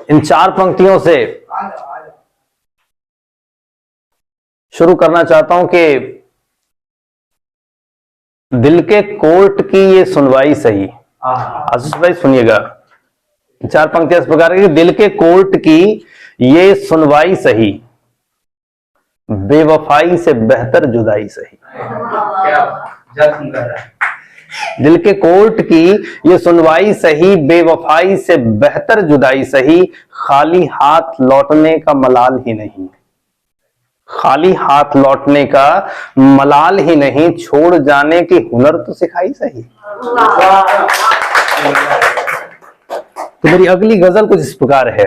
इन 4 पंक्तियों से शुरू करना चाहता हूं कि दिल के कोर्ट की ये सुनवाई सही। आशीष भाई सुनिएगा, 4 पंक्तियां इस प्रकार की, दिल के कोर्ट की ये सुनवाई सही, बेवफाई से बेहतर जुदाई सही। दिल के कोर्ट की ये सुनवाई सही, बेवफाई से बेहतर जुदाई सही, खाली हाथ लौटने का मलाल ही नहीं, खाली हाथ लौटने का मलाल ही नहीं, छोड़ जाने की हुनर तो सिखाई सही। तो मेरी अगली गजल कुछ इस प्रकार है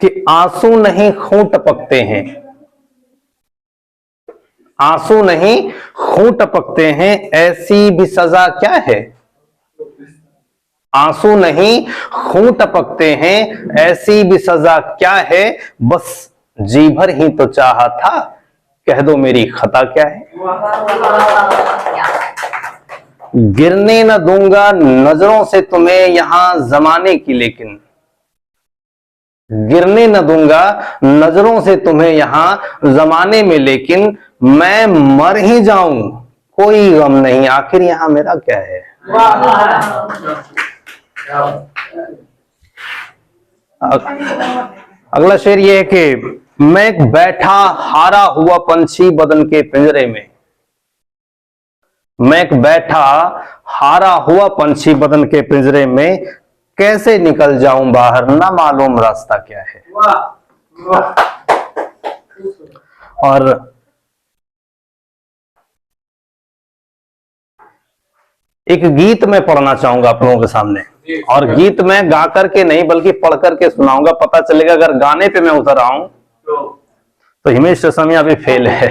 कि आंसू नहीं खून टपकते हैं, आंसू नहीं खून टपकते हैं, ऐसी भी सजा क्या है। आंसू नहीं खून टपकते हैं, ऐसी भी सजा क्या है, बस जी भर ही तो चाहा था, कह दो मेरी खता क्या है। गिरने न दूंगा नजरों से तुम्हें यहां जमाने की, लेकिन गिरने न दूंगा नजरों से तुम्हें यहां जमाने में, लेकिन मैं मर ही जाऊं कोई गम नहीं, आखिर यहां मेरा क्या है। अगला शेर ये है कि मैं एक बैठा हारा हुआ पंछी बदन के पिंजरे में, मैं एक बैठा हारा हुआ पंछी बदन के पिंजरे में, कैसे निकल जाऊं बाहर ना मालूम रास्ता क्या है। और एक गीत मैं पढ़ना चाहूंगा आप लोगों के सामने, और गीत मैं गा करके नहीं बल्कि पढ़ करके सुनाऊंगा। पता चलेगा अगर गाने पे मैं उतर आऊं तो हिमेश रेशमिया भी फेल है।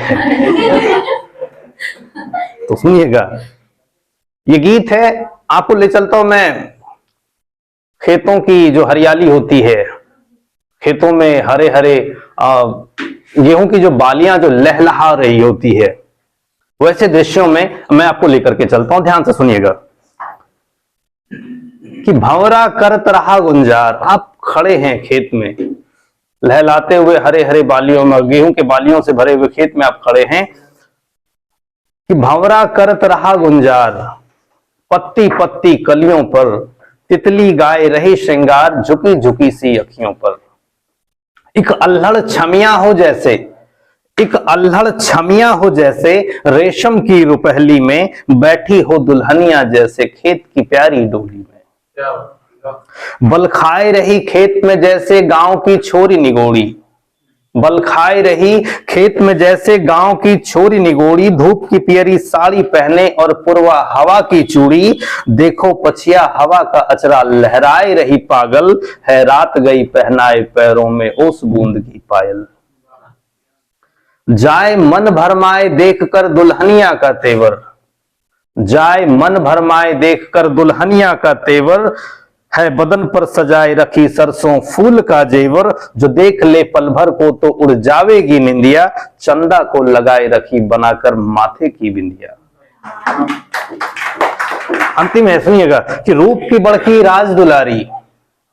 तो सुनिएगा, ये गीत है, आपको ले चलता हूं मैं खेतों की जो हरियाली होती है, खेतों में हरे हरे गेहूं की जो बालियां जो लहलहा रही होती है, वैसे दृश्यों में मैं आपको लेकर के चलता हूं। ध्यान से सुनिएगा कि भंवरा करत रहा गुंजार, आप खड़े हैं खेत में लहलाते हुए हरे हरे बालियों में, गेहूं के बालियों से भरे हुए खेत में आप खड़े हैं कि भंवरा करत रहा गुंजार, पत्ती पत्ती कलियों पर तितली गाए रही श्रृंगार, झुकी झुकी सी अखियों पर। एक अल्हड़ छमिया हो जैसे, एक अल्हड़ छमिया हो जैसे, रेशम की रुपहली में बैठी हो दुल्हनिया जैसे, खेत की प्यारी डोली में बल खाए रही खेत में जैसे गांव की छोरी निगोड़ी, बल खाए रही खेत में जैसे गांव की छोरी निगोड़ी, धूप की पियरी साड़ी पहने और पूर्वा हवा की चूड़ी, देखो पछिया हवा का अचरा लहराए रही पागल, है रात गई पहनाए पैरों में ओस बूंद की पायल। जाए मन भरमाए देख कर दुल्हनिया का तेवर, जाए मन भरमाए देख कर दुल्हनिया का तेवर, है बदन पर सजाए रखी सरसों फूल का जेवर, जो देख ले पल भर को तो उड़ जावेगी निंदिया, चंदा को लगाए रखी बनाकर माथे की बिंदिया। अंतिम है, सुनिएगा कि रूप की बड़की राज दुलारी,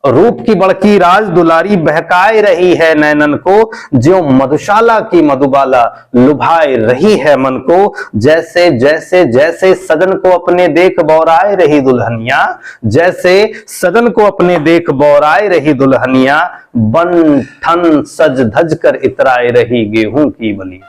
रूप की बड़की राज दुलारी बहकाए रही है नैनन को, ज्यों मधुशाला की मधुबाला लुभाए रही है मन को, जैसे जैसे जैसे सजन को अपने देख बौराए रही दुल्हनिया, जैसे सजन को अपने देख बौराए रही दुल्हनिया, बन ठन सज धज कर इतराए रही गेहूं की बली।